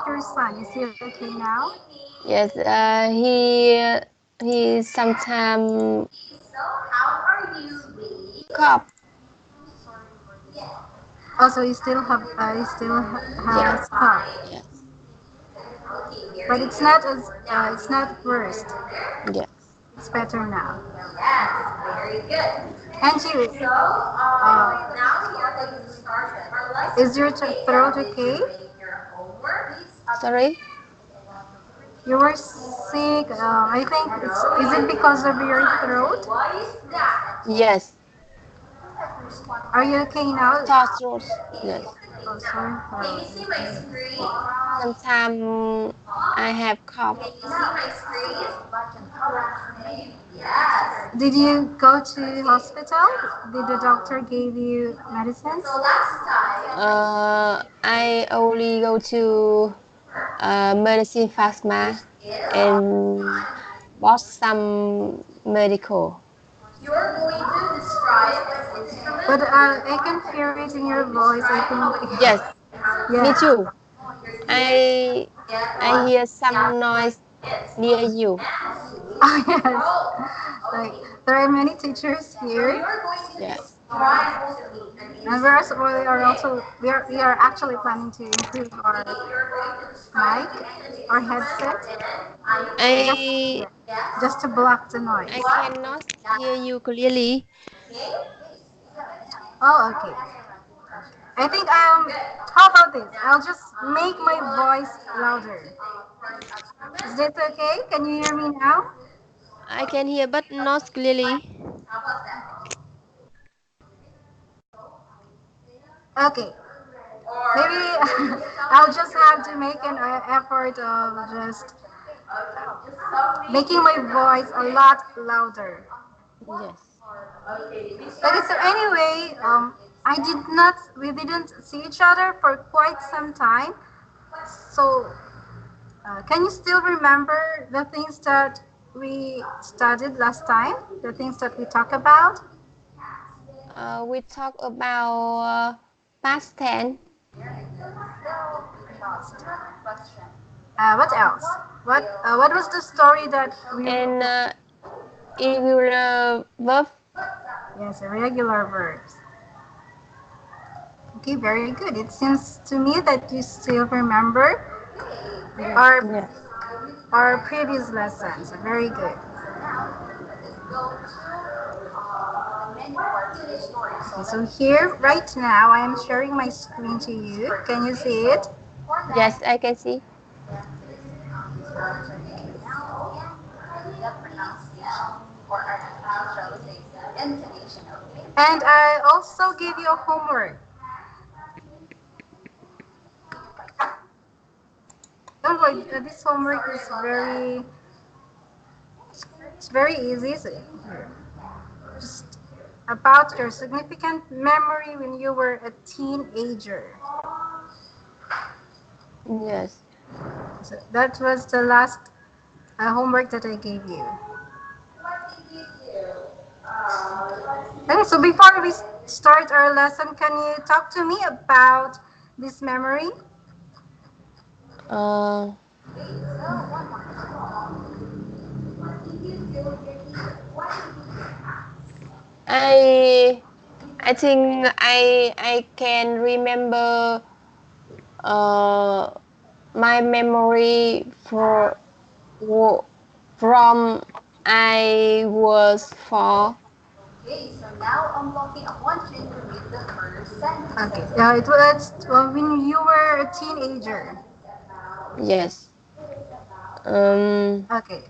your son? Is he okay now? Yes, he sometimes cough. Also, he still Yes, has cough, yes, but it's not worst. yes. It's better now. And you, is your throat okay? Sorry. You were sick. I think is it because of your throat? Yes, Are you okay now? sore throat. Yes. Oh, sorry. Sometimes I have cough. Did you go to hospital? Did the doctor give you medicines? I only go to medicine pharma and bought some medical. But I can hear it in your voice. I Yes, think. me Yeah. too. I I hear some noise near you. Oh yes. Like there are many teachers here. Yes. And we are actually planning to improve our mic or headset just I yeah, just to block the I noise. cannot hear you clearly. Oh, okay. I think how about this? I'll just make my voice louder. Is that okay? Can you hear me now? I can hear but not clearly. Okay. Maybe I'll just have to make an effort of just making my voice a lot louder. Yes. Okay, so anyway, we didn't see each other for quite some time. So, can you still remember the things that we studied last time? The things that we talked about? We talk about past tense What else? What was the story that we? and irregular verb. Yes, irregular verbs. Okay, very good. It seems to me that you still remember our Yes. our previous lessons. Very good. Okay, so here, right now, I am sharing my screen to you. Can you see it? Yes, I can see. And I also give you a homework. Don't worry, this homework is it's very easy. So here, just about your significant memory when you were a teenager. Yes. So that was the last homework that I gave you. Okay, so before we start our lesson, can you talk to me about this memory? Uh, I I think I can remember uh my memory from I was 4. Okay. It was when you were a teenager. Yes. Um. Okay.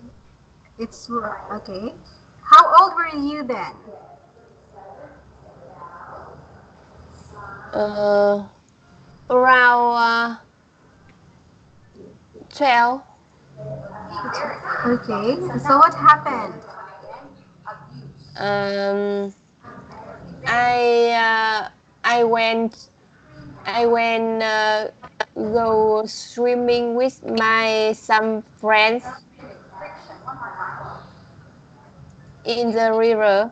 Okay. How old were you then? Uh. Around 12. Okay. So what happened? Um. I uh, I went I went go swimming with my some friends in the river,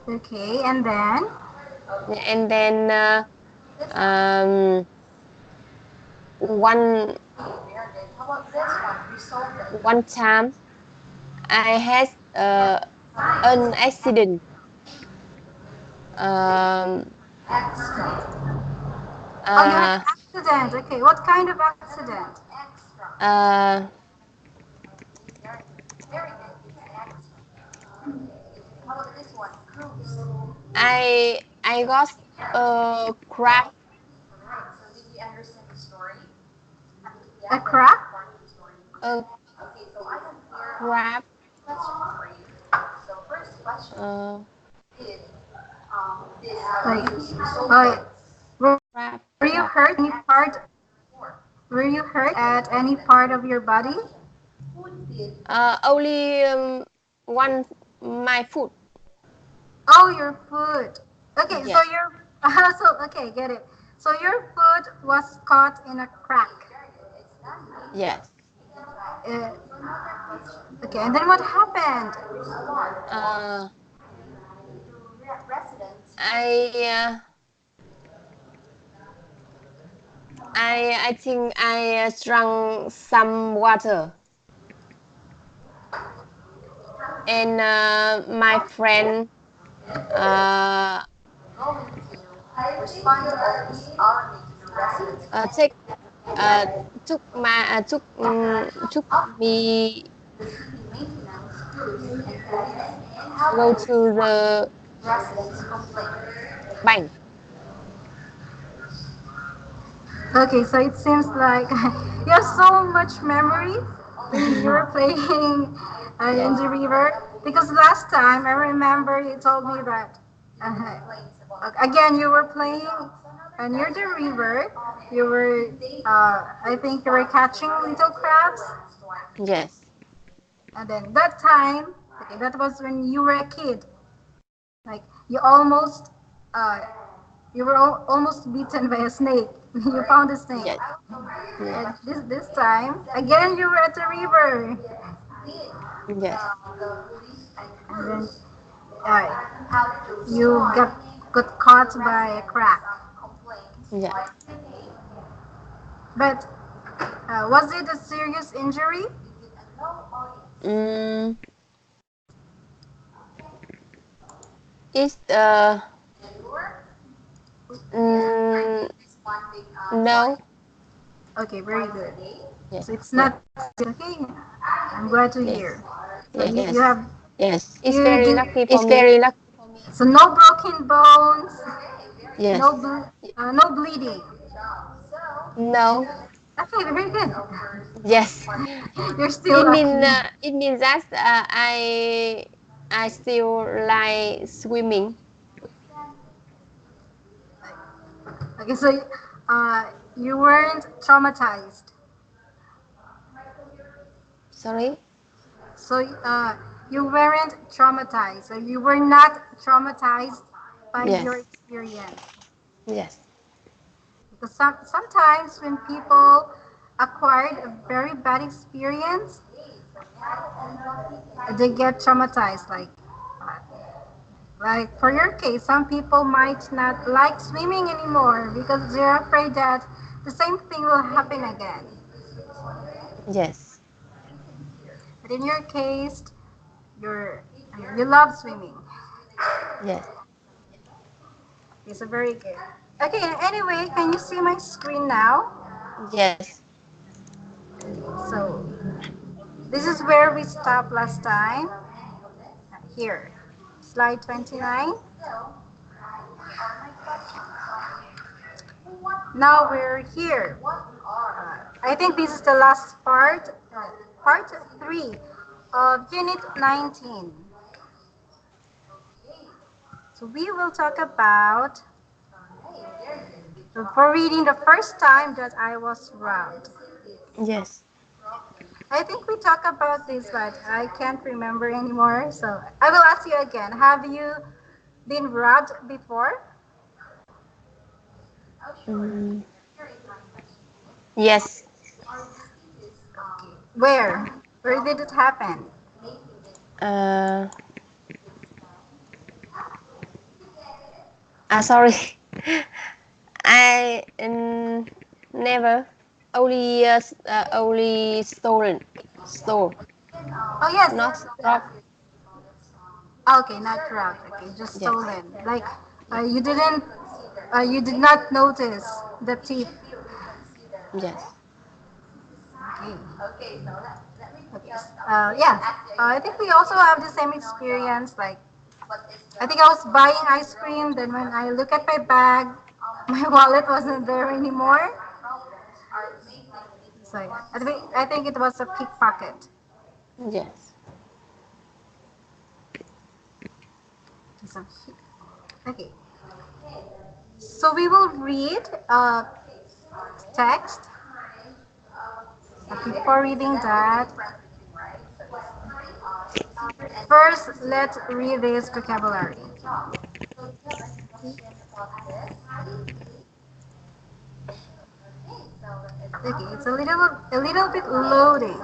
Okay. And then? and then um one One time I had an accident. Um, Oh, you had uh, accident. Okay, what kind of accident? uh, I got a crab, A crack? a crab, uh, Like, were you crab, hurt any crab. part? Were you hurt at any part of your body? Only one my foot. Oh, your foot. Okay, so Yes, your okay, get it. So your foot was caught in a crack. yes. Uh, okay, and then what happened? Uh, I I think I drank some water, and my friend uh, take uh, took me go to the bank. Okay, so it seems like you have so much memory when you were playing in Yes, the river. Because last time I remember you told me that again you were playing near the river. You were, I think you were catching little crabs, yes, and then that time, okay, that was when you were a kid. Like uh, you were almost beaten by a snake. You found a snake. yes, yes, And this time, again you were at the river, yes, and then uh, you got caught by a crack. yes. But was it a serious injury? Mm, it's mm, no. Okay, very good. Yes, So it's yes, not serious. Okay, I'm glad to yes, hear. So yes, you have yes. It's you very did. lucky for me. So no broken bones, no Yes, no bleeding. no, Okay, very good. yes. You're still lucky. It means that I still like swimming. Okay, so uh, you weren't traumatized. Sorry. So you weren't traumatized. So you were not traumatized by your Yes, experience. yes, Because sometimes when people acquired a very bad experience, they get traumatized. Like for your case, some people might not like swimming anymore because they're afraid that the same thing will happen again. yes, But in your case, you're you love swimming. yes, It's a very good. Okay, anyway, can you see my screen now? yes, So this is where we stopped last time. Here, slide 29. Now we're here. I think this is the last part 3 of Unit 19. So we will talk about for reading the first time that I was robbed. yes. I think we talked about this, but I can't remember anymore. So I will ask you again. Have you been robbed before? Mm, yes. Where? Where did it happen? Uh, sorry. I never. only stolen, stole, Oh yes. not robbed. Okay, not robbed. Okay, just Yes, stolen. Like yes, you did not notice the thief. yes, Okay. Okay. Yeah. I think we also have the same experience. Like I think I was buying ice cream. Then when I look at my bag, my wallet wasn't there anymore. So yeah, I think it was a pickpocket. yes, So, okay. So we will read text. Before reading that, first let's read this vocabulary. Okay, it's a little bit loading.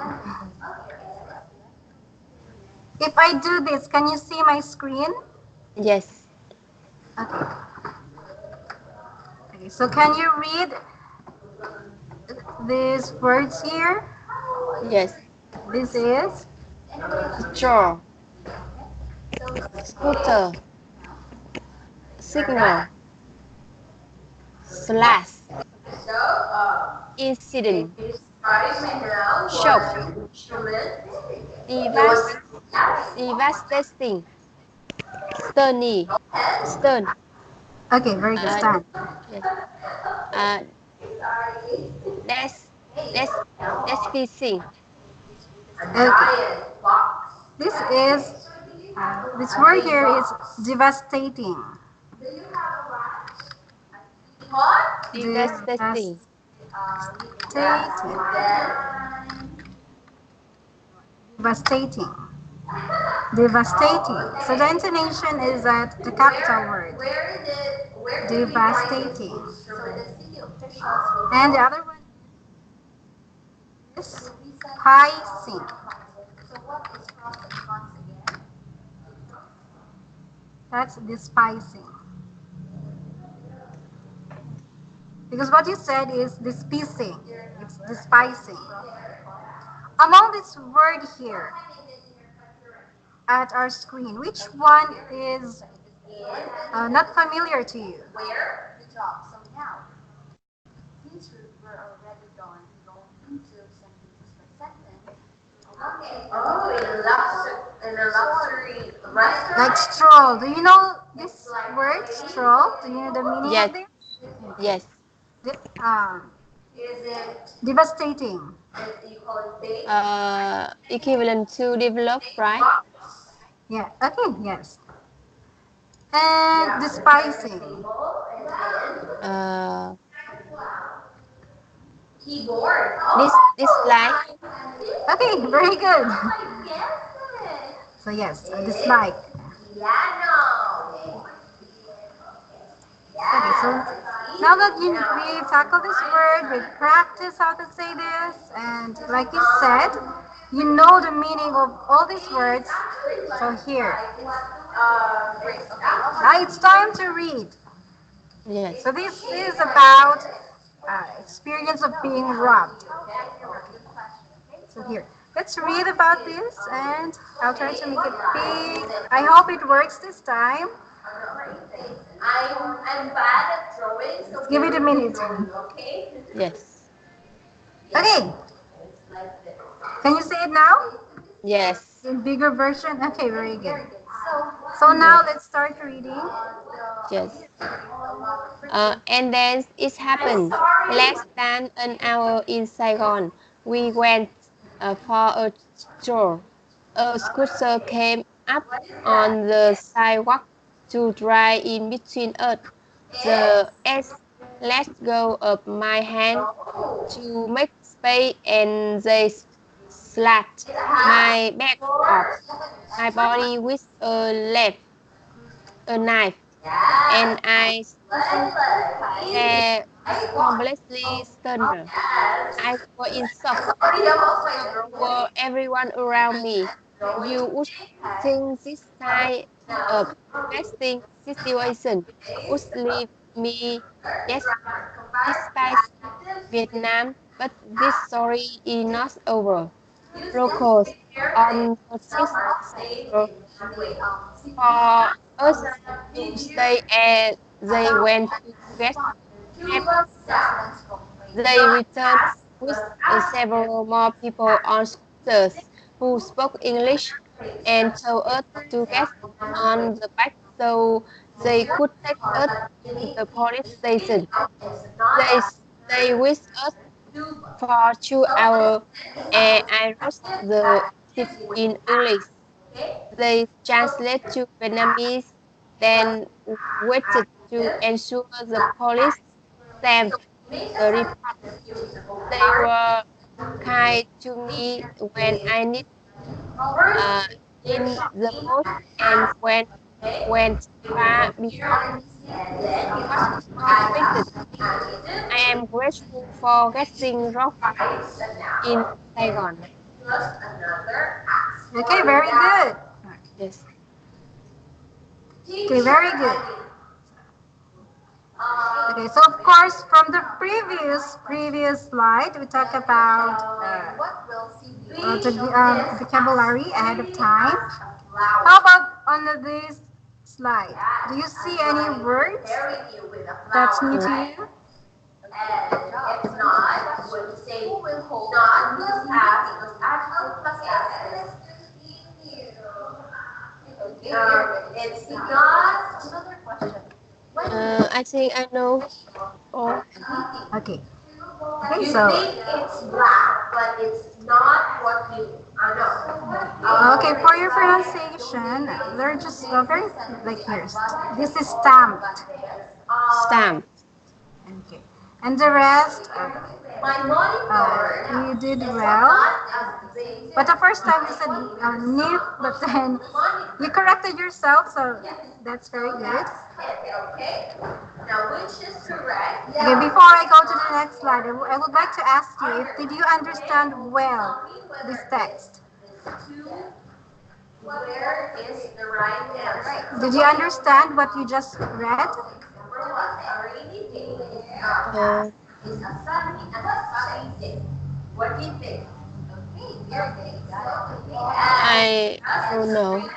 If I do this, can you see my screen? yes, Okay. Okay. So can you read these words here? yes. This is Straw, scooter, signal, slash, incident, shock, devast, devastating, sternly, stern, okay. Very good. uh, Stand. yes, uh, that's, that's, that's kissing, Okay. This word here is devastating. Devastating. devastating, Devastating. Devastating. So the intonation is at the capital word. Devastating. And the other one is pising. That's despising. Because what you said is despising. It's despising. Among this word here at our screen, which one is not familiar to you? Like stroll. Do you know this word, stroll? Do you know the meaning of yes, this? yes, Um, devastating. equivalent to develop, right? Yeah, okay, yes. And despising. Uh, dislike, Okay, very good. So, yes, a dislike. Okay, so now that we tackle this word, we practice how to say this, and like you said, you know the meaning of all these words. So here, now it's time to read. yes, So this is about experience of being robbed. So here, let's read about this, and I'll try to make it big. I hope it works this time. Let's give it a minute. yes, Okay, can you say it now? yes, In bigger version? Okay, very good. So now yes, let's start reading. yes. And then it happened. Less than an hour in Saigon, we went for a stroll. A scooter came up on the sidewalk to drive in between us. The S let go of my hand to make space, and they slapped my back off my body with a knife, and I stood there completely stunned. I was in shock. So were everyone around me. You would think this kind of testing situation would leave me des- despite Vietnam. But this story is not over. Locals on notice for us to stay and they went to get help. They returned with several more people on scooters who spoke English and told us to get on the back so they could take us to the police station. They stayed with us for 2 hours and I wrote the tip in English. They translate to Vietnamese, then waited to ensure the police stamped the report. They were kind to me when I need uh, in the most and when went far beyond what I expected. I am grateful for getting rough in Saigon. Okay, very good. Yes. Okay, very good. Okay, so of course, from the previous slide, we talk about the vocabulary ahead of time. How about on this slide? Do you see any words that's new Uh, to you? I think I know. Oh, Okay. Okay, so okay, for your pronunciation, they're just very like here. This is stamped. stamp. Okay. And the rest, you did well. But the first time you said nip, but then you corrected yourself, so that's very good. Okay, before I go to the next slide, I would like to ask you if did you understand well this text? Did you understand what you just read? Uh, I don't know.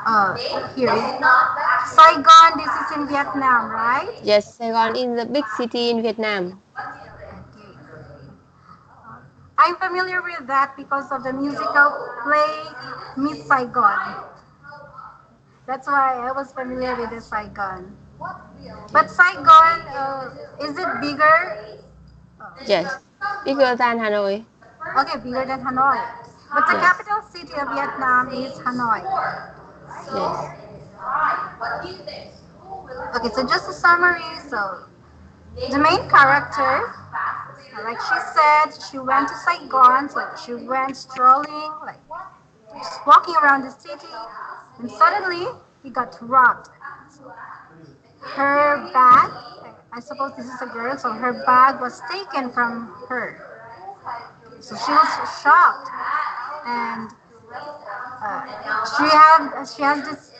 Uh, Here. Saigon, this is in Vietnam, right? Yes, Saigon is the big city in Vietnam. I'm familiar with that because of the musical play Miss Saigon. That's why I was familiar with the Saigon. But Saigon, is it bigger? Yes, bigger than Hanoi. Okay, bigger than Hanoi. But the Yes, capital city of Vietnam is Hanoi. yes, Okay, so just a summary. So the main character, like she said, she went to Saigon, so she went strolling, like just walking around the city, and suddenly he got robbed. Her bag, I suppose this is a girl, so her bag was taken from her. So she was shocked, and she has this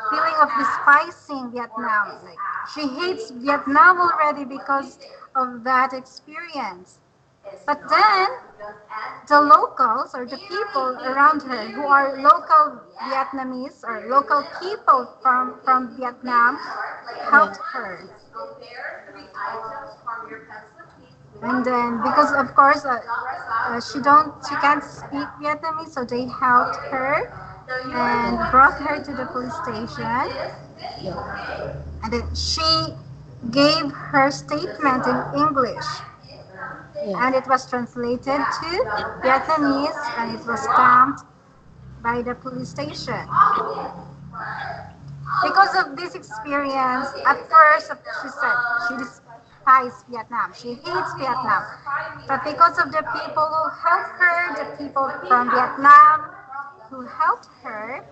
feeling of despising Vietnam. Like she hates Vietnam already because of that experience. But then the locals or the people around her who are local Vietnamese or local people from Vietnam yeah, helped her. And then because of course she can't speak Vietnamese, so they helped her and brought her to the police station. yeah, And then she gave her statement in English, and yes, it was translated to Vietnamese, and it was stamped by the police station. Because of this experience, at first she said she despises Vietnam. She hates Vietnam. But because of the people who helped her, the people from Vietnam who helped her,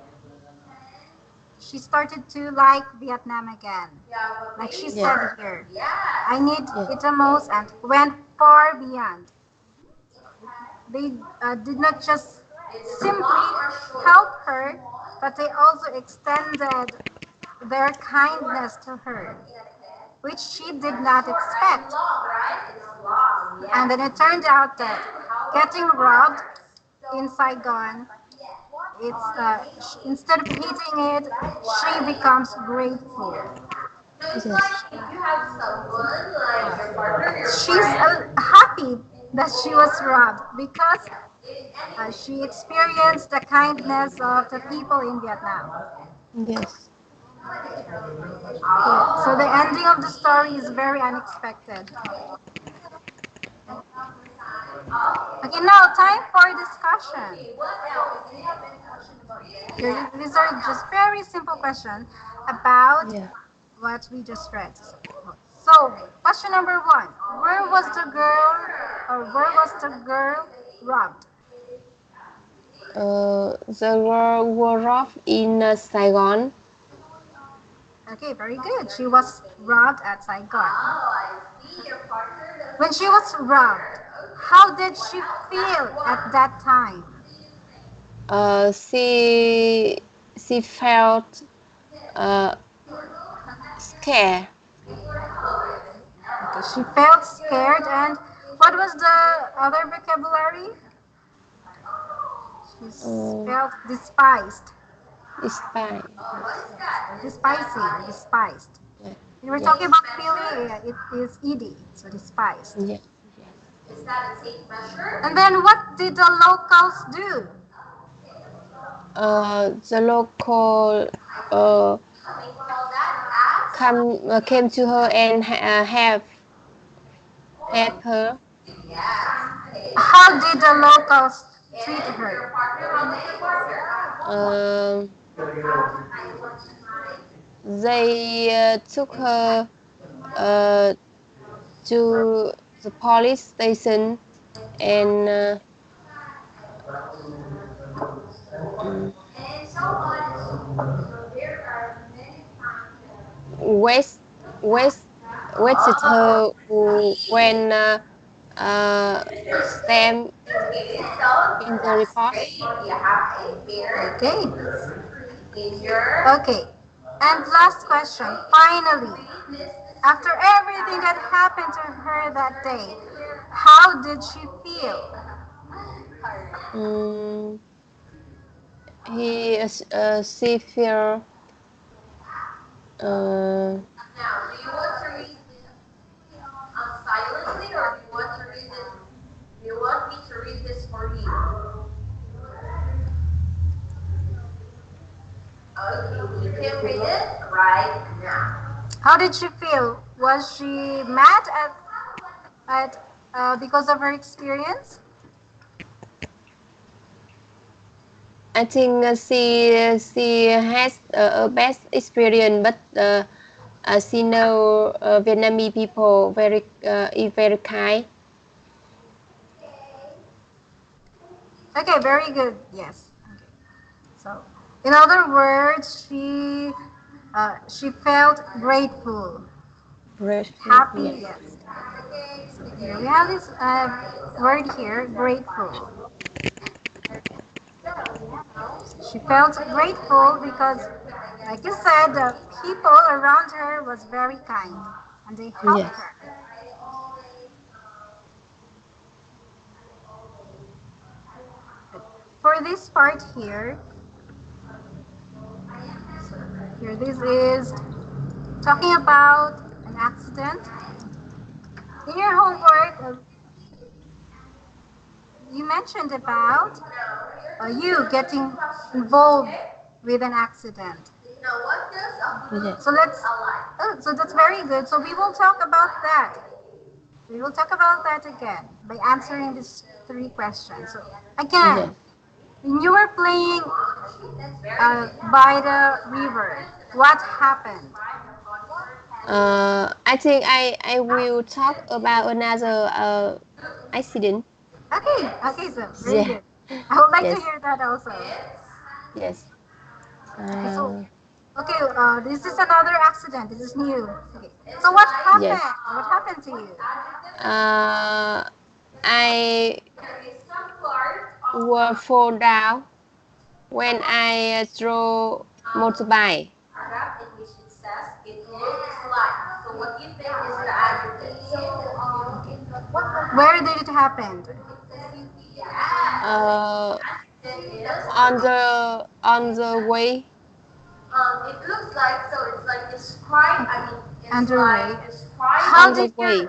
she started to like Vietnam again. Like she yes, said here, I need yes, it the most and went far beyond. They did not just simply help her, but they also extended their kindness to her. which she did not expect. And then it turned out that getting robbed in Saigon, instead of hating it, she becomes grateful. Yes. She's happy that she was robbed because she experienced the kindness of the people in Vietnam. Yes. So the ending of the story is very unexpected. Okay, now time for discussion. These are just very simple questions about Yeah. what we just read. So, question number one: Where was the girl, or where was the girl robbed? The girl was robbed in Saigon. Okay, very good. She was robbed at Saigon. When she was robbed, how did she feel at that time? She felt uh, scared. Okay, she felt scared, and what was the other vocabulary? She Uh, felt despised. Despite. Yes. Despising, despised. Yeah. We were talking Yes. about feeling, it is ed, so despised. Yes. Yes. And then what did the locals do? The local uh, came to her and help her. How did the locals treat her? Um, they took her uh, to the police station and mm, west west waited her when uh, stamp in the report. Okay. Okay. And last question. Finally, after everything that happened to her that day, how did she feel? Mm, she feel uh, How did she feel? Was she mad at because of her experience? I think she has a best experience, but she know Vietnamese people is very kind. Okay, very good. Yes. Okay. So, in other words, she felt grateful, Grateful, happy. yes, Yes. So here we have this word here, grateful. She felt grateful because, like you said, the people around her was very kind and they helped yes, her. For this part here, so here this is talking about an accident. In your homework, you mentioned about you getting involved with an accident. yes, So that's very good. So we will talk about that. We will talk about that again by answering these three questions. So again, yes. when you were playing by the river, what happened? I think I will talk about another accident. Okay, okay, so very Yeah, good. I would like to yes, hear that also. yes. Okay, so Uh, okay, this is another accident. This is new. Okay, so what yes. happened? What happened to you? Uh, I will fall down when I drove motorbike. Where did it happen? Uh, on the way. Underway. How On the did you way.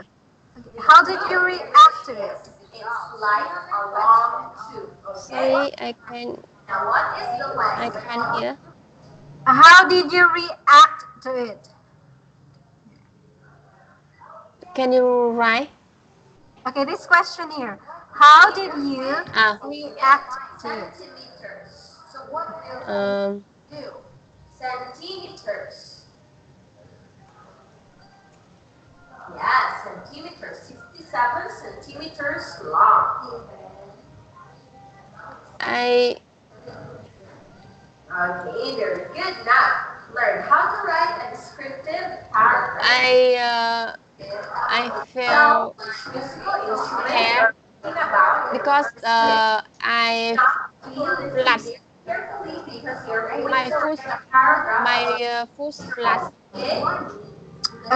how did you react to it? Sorry, I can't hear. How did you react to it? Can you write? Okay, this question here. How did you Ah, react to it? um, I I I feel scared because flash my foot foot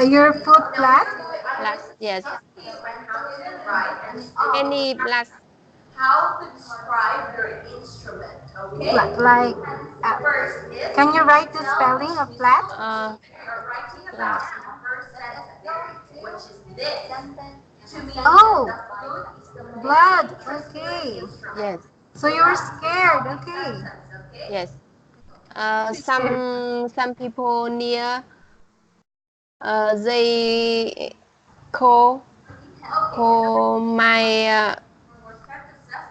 Your foot flat? flash, yes, many flash. Flat, like, can you write the spelling of flat? uh flash, Oh, blood. Okay. yes, So you were scared. Okay. yes. Really scared. Some people near they call my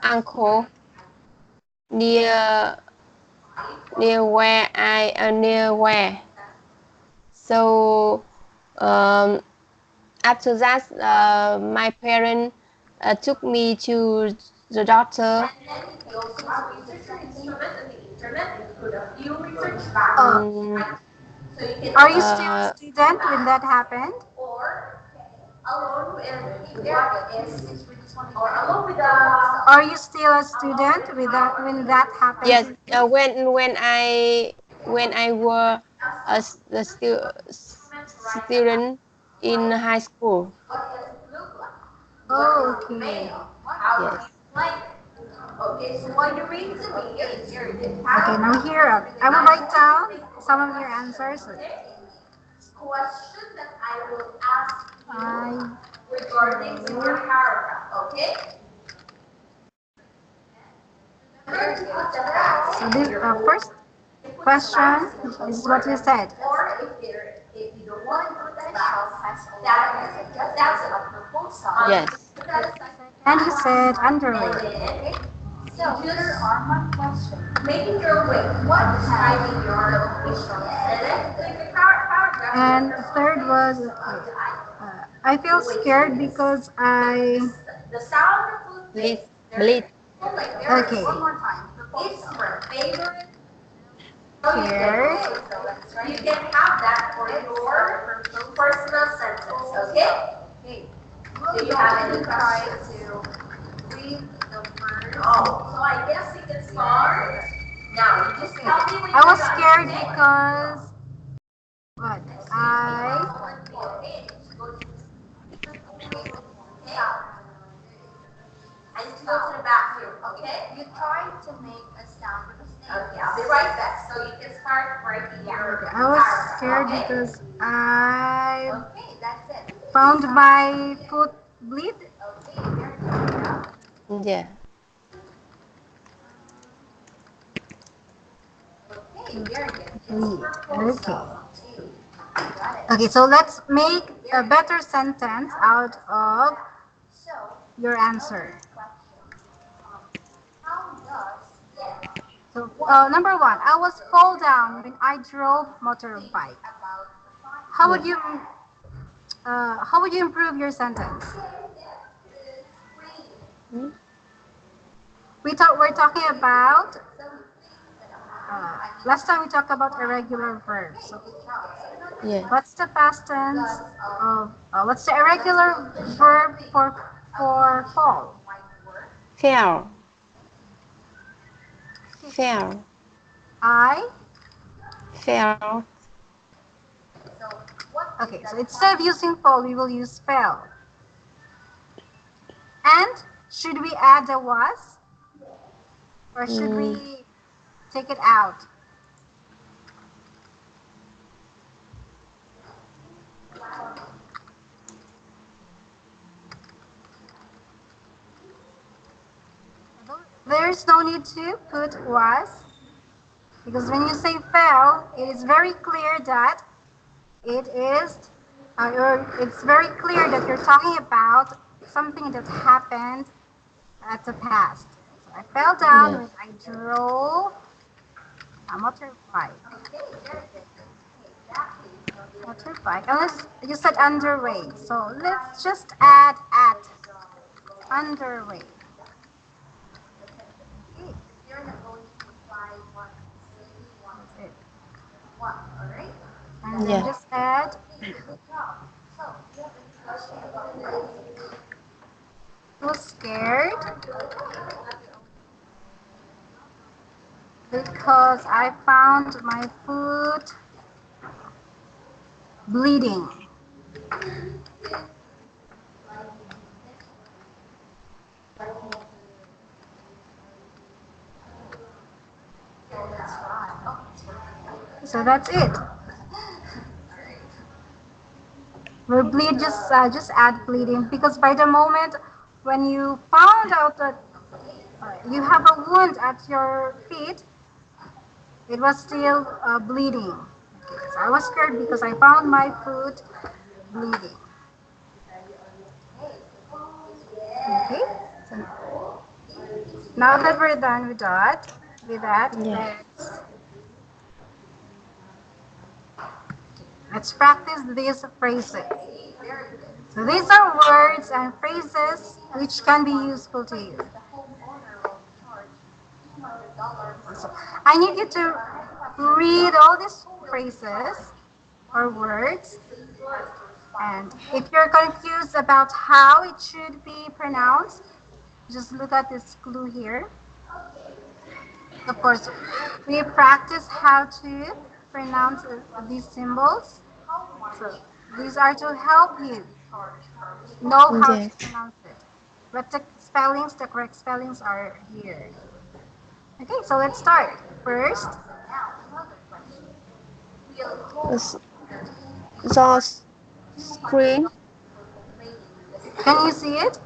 uncle near near where. So um, after that, my parents took me to the doctor. Uh, Mm, are you still a uh, student when that happened? Are you still a student with that when that happened yes, to you? when I were a student in high school. Oh, okay. Yes, Okay, now here, I will write down some of your answers. I, so this first question is what you said. yes, And you said underwear. And the third was I feel scared because I. please, bleed. Okay. Scared. I was scared because what? I was scared because I found my foot bleed. Yeah, Okay. Okay, so let's make a better sentence out of your answer. So, number one, I was fall down when I drove motorbike. How would yeah. you how would you improve your sentence? Hmm? We're talking about last time we talked about irregular verbs. So, Yeah, what's the past tense of what's the irregular verb for fall? fair, fair, I fair. Okay, so instead of using fall, we will use fell. And should we add the was or should Mm, we take it out? There's no need to put was because when you say fell, it is very clear that it is, or it's very clear that you're talking about something that happened at the past. So I fell down yes. when I drove a motorbike. Motorbike. Unless you said underway. So let's just add at underway. Okay, that's it. And then Yeah. just add was scared because I found my foot bleeding. So that's it. We bleed just add bleeding because by the moment when you found out that you have a wound at your feet, it was still bleeding. Okay, so I was scared because I found my foot bleeding. Okay, so now that we're done with that, Yeah. let's practice these phrases. So these are words and phrases which can be useful to you. So I need you to read all these phrases or words, and if you're confused about how it should be pronounced, just look at this clue here. Of course, we practice how to pronounce these symbols. So these are to help you know how to Yes. pronounce it. But the correct spellings are here. Okay, so let's start. First, S- The screen? can you see it?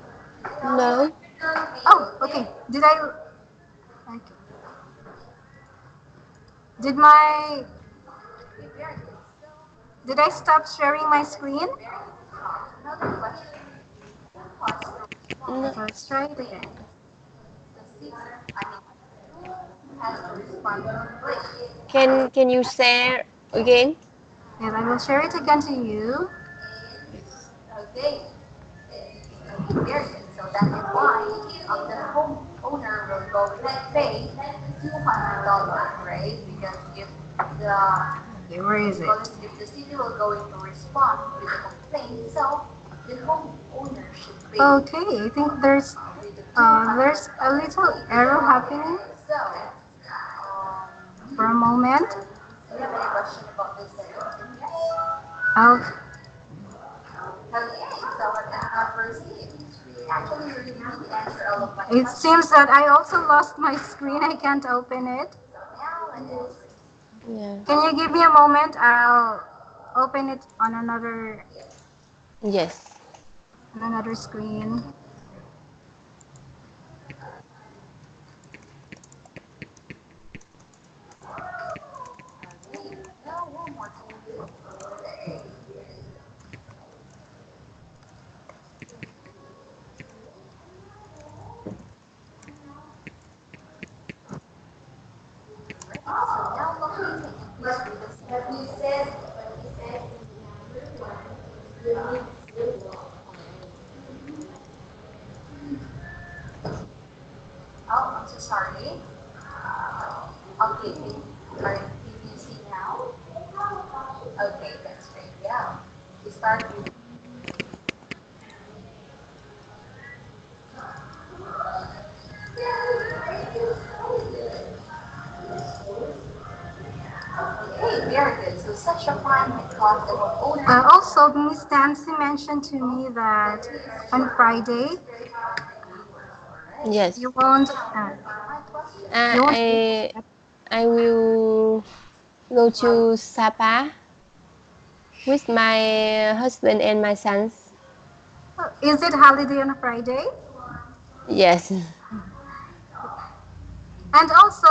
No. Oh, okay. Okay. Did my did I stop sharing my screen? No. So let's try it again. Can you share again? Yes, I will share it again to you. Yes. Okay, where is it? Okay, I think there's a little error happening for a moment. Okay. It seems that I also lost my screen. I can't open it. Yeah. Can you give me a moment? I'll open it Yes. on another screen. Also, Miss Nancy mentioned to me that on Friday you Yes. won't Uh, you won't be I I will go to Sapa with my husband and my sons. Is it holiday on a Friday? Yes. And also,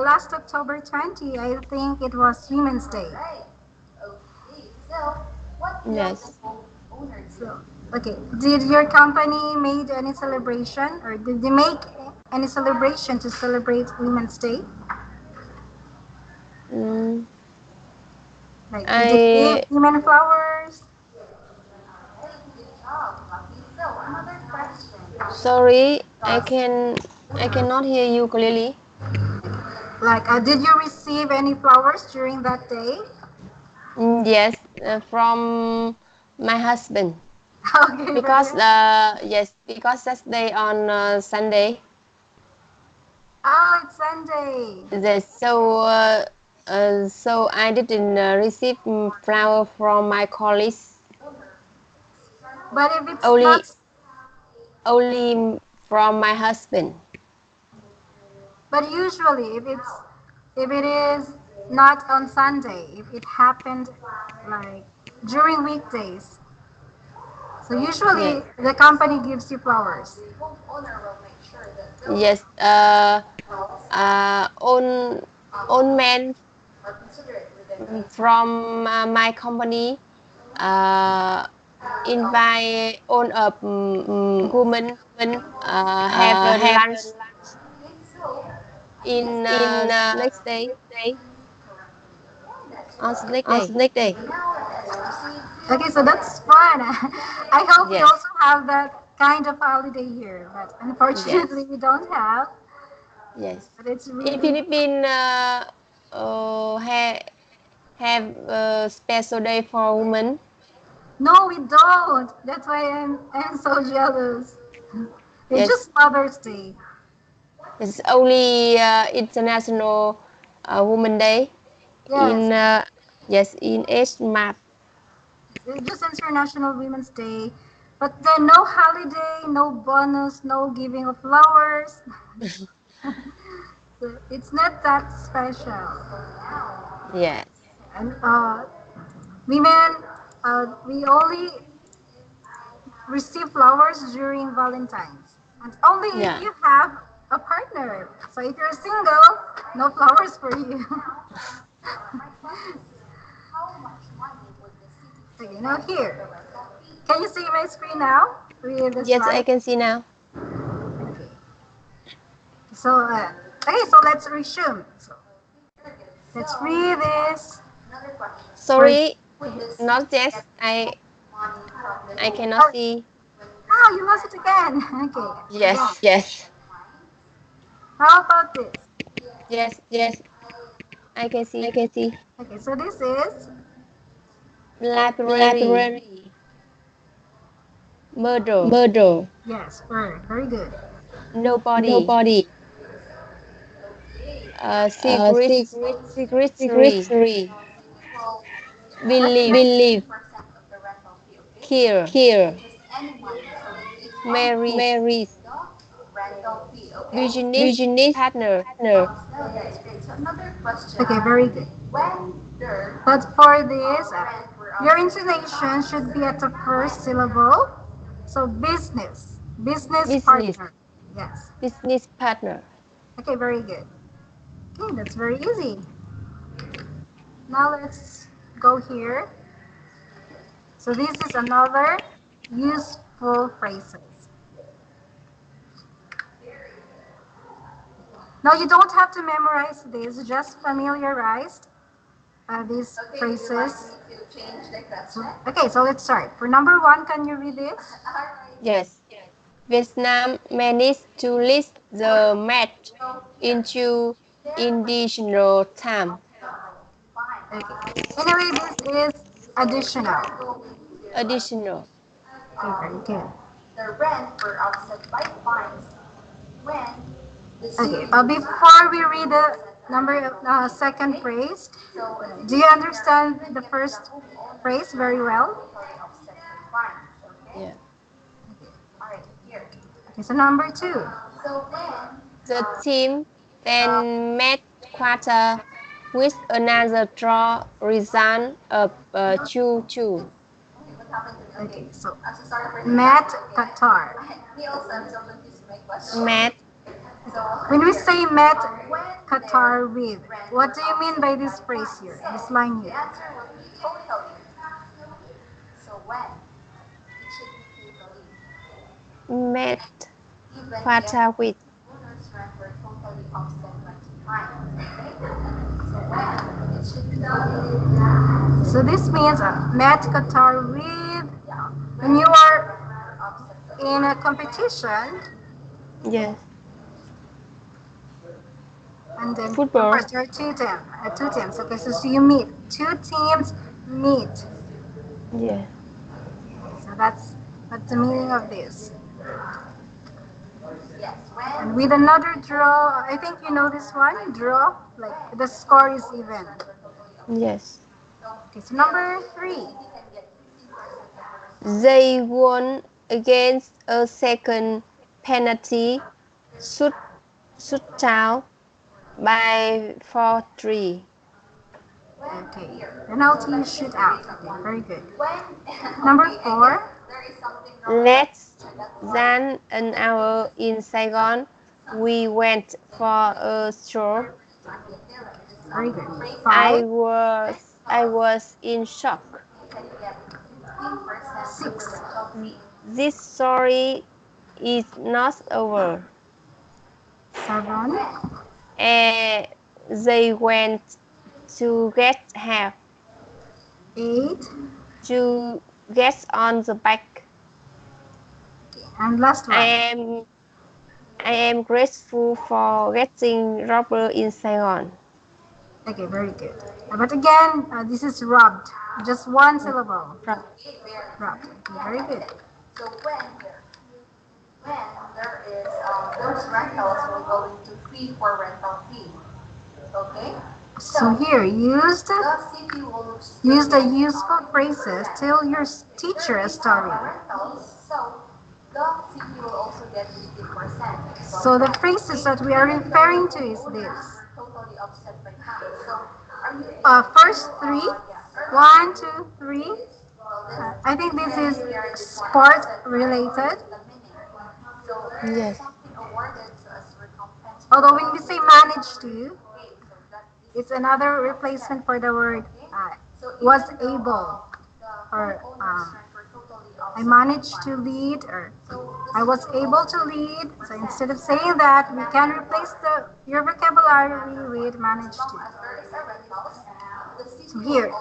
last October 20, I think it was Women's Day. Yes. So, okay. Did your company made any celebration, or did they make any celebration to celebrate Women's Day? Mm, Like, did they give I women flowers? sorry, I cannot hear you clearly. Like, did you receive any flowers during that day? Yes, from my husband Okay, very. because yes, because that's day on Sunday. Oh, it's Sunday. Yes, so I didn't receive flower from my colleagues. But if it's not, Only from my husband. but usually if it is not on Sunday, if it happened like during weekdays, so Yes, usually the company gives you flowers. yes. Own man from my company uh, invite all of women have a Have lunch in in next day on next on day. Snake Day. Okay, so that's fun. I hope we Yes, also have that kind of holiday here, but unfortunately yes, we don't have. yes. But it's In really Philippines, have a special day for women. no, we don't. That's why I'm so jealous. It's Yes, just Mother's Day. it's only International Women Day Yes, in yes in 8th March. it's just International Women's Day. But then no holiday, no bonus, no giving of flowers. So it's not that special. Yes, And women, we only receive flowers during Valentine's. And only if yeah, you have a partner. So if you're single, no flowers for you. Okay, now here. Can you see my screen now with the yes, I slide? can see now. Okay. So, okay, so let's resume. So, let's read this. For, Sorry, not yes. I cannot oh, see. oh, you lost it again. Okay, again. Yes, Yes. How about this? yes, Yes, I can I see. can see. Okay, so this is Library, Library. murder, Murder. Yes, very good. nobody, Nobody. secret, Secret. secretary, Secretary. believe, Believe. care, Care. marries, Marries. business Business partner, partner. Okay, very good. But for this, your intonation should be at the first syllable. So business, business business, partner. Yes. business partner. Okay, very good. Okay, that's very easy. Now let's go here. So this is another useful phrases. Now you don't have to memorize this, just familiarize these phrases. Okay, so let's start. For number one, can you read this? Yes, Vietnam managed to list the match into indigenous time. Okay. Anyway, this is additional. Additional. Okay, very good. Okay, before we read it, Second phrase. Do you understand the first phrase very well? Yeah. Okay, so number two. The team then met quarter with another draw result of 2-2. Okay, so Matt Qatar. Met, When we say met Qatar with, what do you mean by this phrase here, this line here? met quarter with. So this means met Qatar with when you are in a competition Yes. and then of course Football. there are two teams. Okay, so you meet two teams meet. Yeah. So that's the meaning of this. And with another draw, I think you know this one, draw, like the score is even. Yes. Okay, so number three. They won against a second penalty shoot shootout by 4-3. Okay, penalty shootout. Okay, very good. Number four. Less than an hour in Saigon, we went for a stroll. Very good. I Five. was I was in shock. Six. This story is not over. Seven. And they went to get help Eight. to get on the back. And last I one. am I am grateful for getting rubber in Saigon. Okay, very good. But again, this is rubbed. Just one syllable. Rub- Rubbed. Okay, very good. So here, use the useful phrases. Tell your teacher a story. So the phrases that we are referring to is this. First three. One, two, three. I think this is sport related. Yes, Although when we say manage to, it's another replacement for the word was able or I managed to lead or I was able to lead. So instead of saying that, we can replace the your vocabulary with managed to. So here,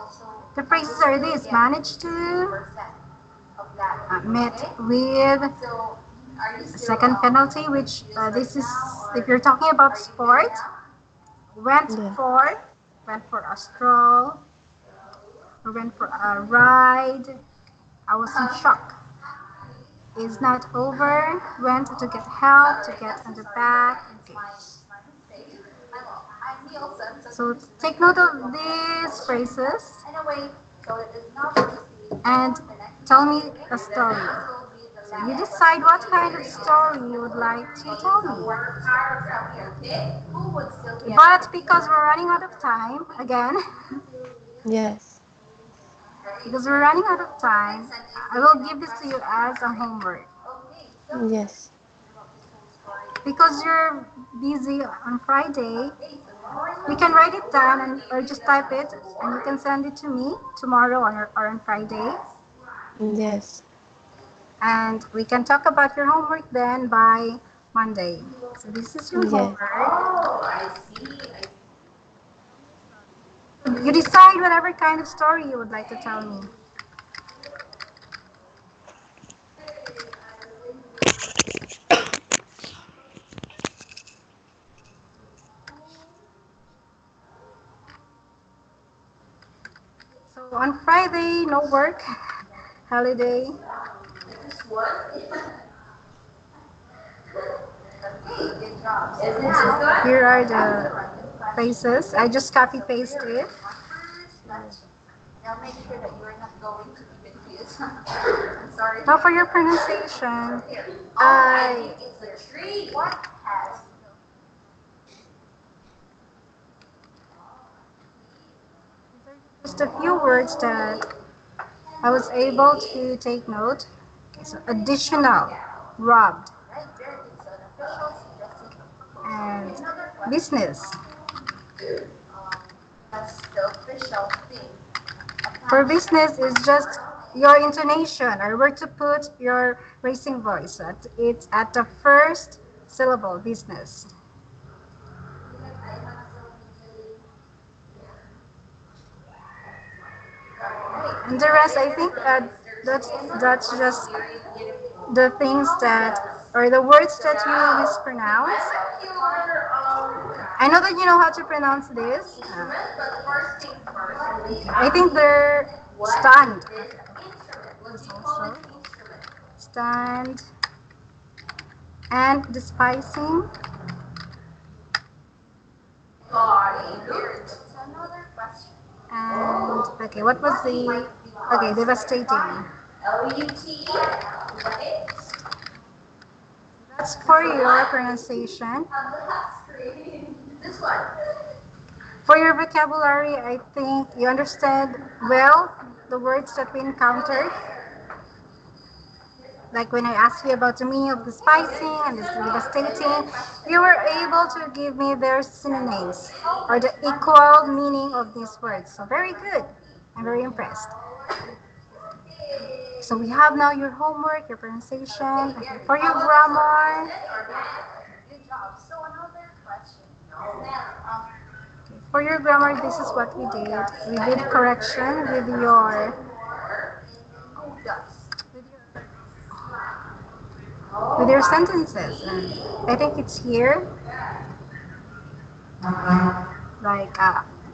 the phrases are this: managed to, met with, a second penalty, which this is if you're talking about sport, went yes, for, went for a stroll, or went for a ride. I was in shock. Is not over. Went to get help to get on the back. Okay. So take note of these phrases and tell me a story. So you decide what kind of story you would like to tell me. But because we're running out of time, again, yes, because we're running out of time, I will give this to you as a homework. yes, Because you're busy on Friday, you can write it down and or just type it and you can send it to me tomorrow or on Friday. yes, And we can talk about your homework then by Monday. So this is your yes. homework. You decide whatever kind of story you would like to tell me. So on Friday, no work, holiday. Here are the phrases. I just copy paste it. Yeah. Now for your pronunciation, I just a few words that I was able to take note. Okay, so additional, robbed, and business. For business is just your intonation or where to put your raising voice. It's at the first syllable, business. And the rest, I think that's just the things that or the words that you mispronounce. I know that you know how to pronounce this. I think they're stand. This also stand and despising and okay. What was the okay? Devastating. That's for your pronunciation. For your vocabulary, I think you understand well the words that we encountered. Like when I asked you about the meaning of the spicing and the devastating, you were able to give me their synonyms or the equal meaning of these words. So very good. I'm very impressed. So we have now your homework, your pronunciation. Okay, for your grammar, for your grammar, this is what we did. We did correction with your with your sentences. And I think it's here. Like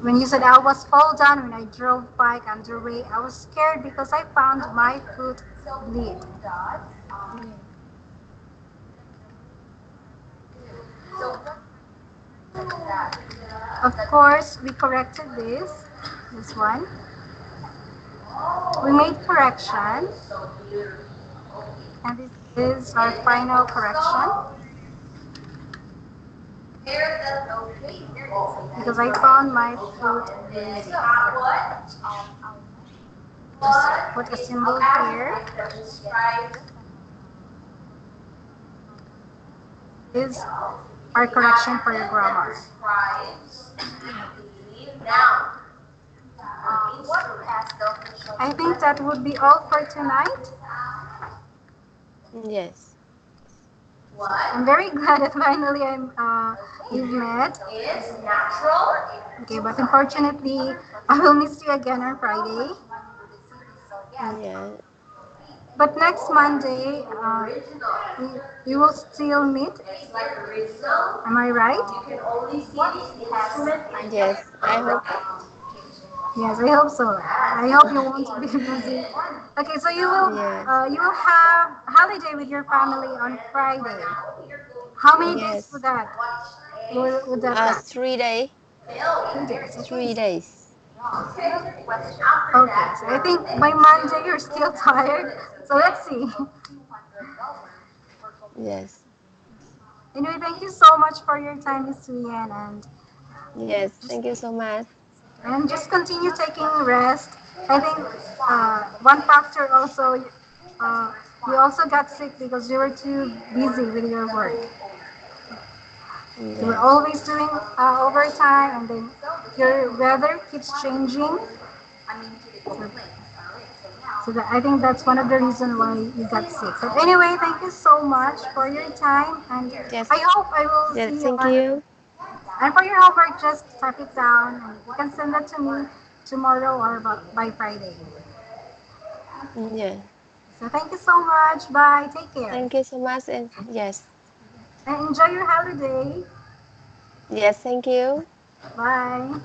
when you said I was fall down when I drove bike underway, I was scared because I found my foot bleed. Of course, we corrected this one. We made correction, and this is our final correction because I found my foot bleeding. Just put a symbol here. Is our correction for your grammar. I think that would be all for tonight. Yes. I'm very glad that finally we've met. Okay, but unfortunately, I will miss you again on Friday. Yeah. But next Monday, we, we will still meet. Am I right? Yes. I hope. Yes, I hope so. I hope you won't be busy. Okay, so Yes. you will have holiday with your family on Friday. How many days Yes. would that last? 3 days. 3 days. Okay. 3 days. Okay, so I think by Monday you're still tired. So let's see. Yes. Anyway, thank you so much for your time, Miss Huyen, Yes. just Thank you so much. and just continue taking rest. I think one factor also, uh, you also got sick because you were too busy with your work. You were Yes. always doing overtime, and then your weather keeps changing. So, so that, I think that's one of the reasons why you got sick. But anyway, thank you so much for your time, and Yes. I hope I will Yes. see you Thank on. you. And for your homework, just type it down, and you can send that to me tomorrow or by Friday. Yeah. So thank you so much. Bye. Take care. Thank you so much. And yes. And enjoy your holiday. Yes. Thank you. Bye.